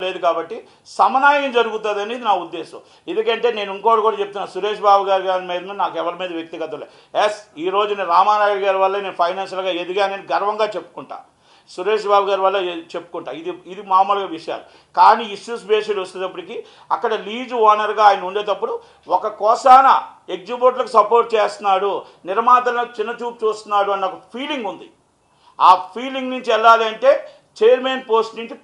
లేదు కాబట్టి సమన్వయం జరుగుతుంది అనేది నా ఉద్దేశం. ఎందుకంటే నేను ఇంకోటి కూడా చెప్తున్నా, సురేష్ బాబు గారి మీద నాకు ఎవరి మీద వ్యక్తిగతం లేదు. ఈ రోజు నేను రామానాయుడు గారి వల్ల నేను ఫైనాన్షియల్గా ఎదిగానని గర్వంగా చెప్పుకుంటా, సురేష్ బాబు గారి వల్ల చెప్పుకుంటా. ఇది మామూలుగా విషయాలు. కానీ ఇష్యూస్ బేస్డ్ వచ్చేటప్పటికి అక్కడ లీజు ఓనర్గా ఆయన ఉండేటప్పుడు ఒక కోసాన ఎగ్జిబ్యూటర్లకు సపోర్ట్ చేస్తున్నాడు, నిర్మాతలను చిన్నచూపు చూస్తున్నాడు అన్న ఒక ఫీలింగ్ ఉంది. ఆ ఫీలింగ్ నుంచి వెళ్ళాలి అంటే చైర్మన్ పోస్ట్ నుంచి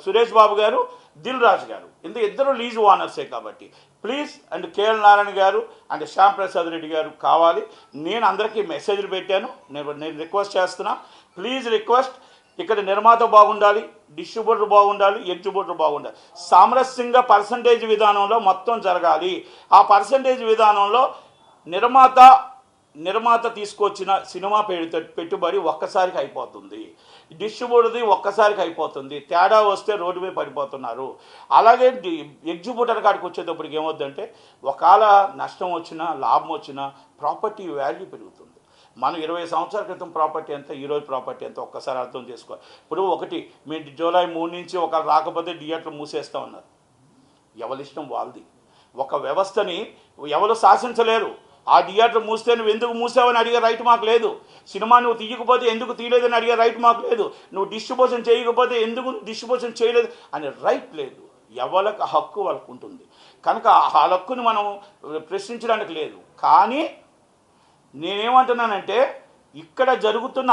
సురేష్ బాబు గారు, దిల్ రాజు గారు, ఇద్దరు లీజ్ ఓనర్సే కాబట్టి ప్లీజ్ అండ్ కేఎల్ నారాయణ గారు అండ్ శ్యామ్ ప్రసాద్ రెడ్డి గారు కావాలి. నేను అందరికీ మెసేజ్లు పెట్టాను, నేను రిక్వెస్ట్ చేస్తున్నా, ప్లీజ్ రిక్వెస్ట్, ఇక్కడ నిర్మాత బాగుండాలి, డిస్ట్రిబ్యూటర్ బాగుండాలి, ఎగ్జిబ్యూటర్ బాగుండాలి. సామరస్యంగా పర్సంటేజ్ విధానంలో మొత్తం జరగాలి. ఆ పర్సంటేజ్ విధానంలో నిర్మాత తీసుకొచ్చిన సినిమా పెట్టుబడి ఒక్కసారికి అయిపోతుంది, డిస్ట్రిబ్యూటర్ది ఒక్కసారికి అయిపోతుంది. తేడా వస్తే రోడ్డు మీద పడిపోతున్నారు. అలాగే ఎగ్జిబ్యూటర్ కాడికి వచ్చేటప్పటికి ఏమవుద్దంటే ఒకవేళ నష్టం వచ్చినా లాభం వచ్చినా ప్రాపర్టీ వాల్యూ పెరుగుతుంది. మనం 20 సంవత్సరాల క్రితం ప్రాపర్టీ ఎంత, ఈరోజు ప్రాపర్టీ ఎంత ఒక్కసారి అర్థం చేసుకోవాలి. ఇప్పుడు మీ జూలై 3 నుంచి ఒకరు రాకపోతే థియేటర్లు మూసేస్తూ ఉన్నారు. ఎవరి ఇష్టం వాళ్ళది. ఒక వ్యవస్థని ఎవరు శాసించలేరు. ఆ థియేటర్ మూస్తే నువ్వు ఎందుకు మూసావని అడిగే రైట్ మాకు లేదు. సినిమా నువ్వు తీయకపోతే ఎందుకు తీయలేదని అడిగే రైట్ మాకు లేదు. నువ్వు డిస్ట్రిబ్యూషన్ చేయకపోతే ఎందుకు డిస్ట్రిబ్యూషన్ చేయలేదు అనే రైట్ లేదు. ఎవరికి హక్కు వాళ్ళకు ఉంటుంది. కనుక ఆ హక్కుని మనం ప్రశ్నించడానికి లేదు. కానీ నేనేమంటున్నానంటే ఇక్కడ జరుగుతున్న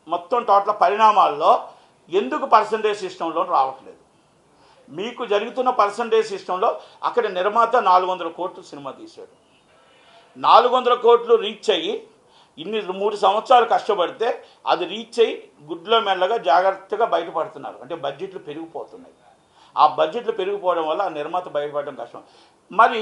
మొత్తం టోటల్ పరిణామాల్లో ఎందుకు పర్సంటేజ్ సిస్టంలో రావట్లేదు? మీకు జరుగుతున్న పర్సంటేజ్ సిస్టంలో అక్కడ నిర్మాత 400 కోట్లు సినిమా తీశాడు. 400 కోట్లు రీచ్ అయ్యి 3 సంవత్సరాలు కష్టపడితే అది రీచ్ అయ్యి గుడ్లో మెల్లగా జాగ్రత్తగా బయటపడుతున్నారు. అంటే బడ్జెట్లు పెరిగిపోతున్నాయి. ఆ బడ్జెట్లు పెరిగిపోవడం వల్ల ఆ నిర్మాత బయటపడడం కష్టం. మరి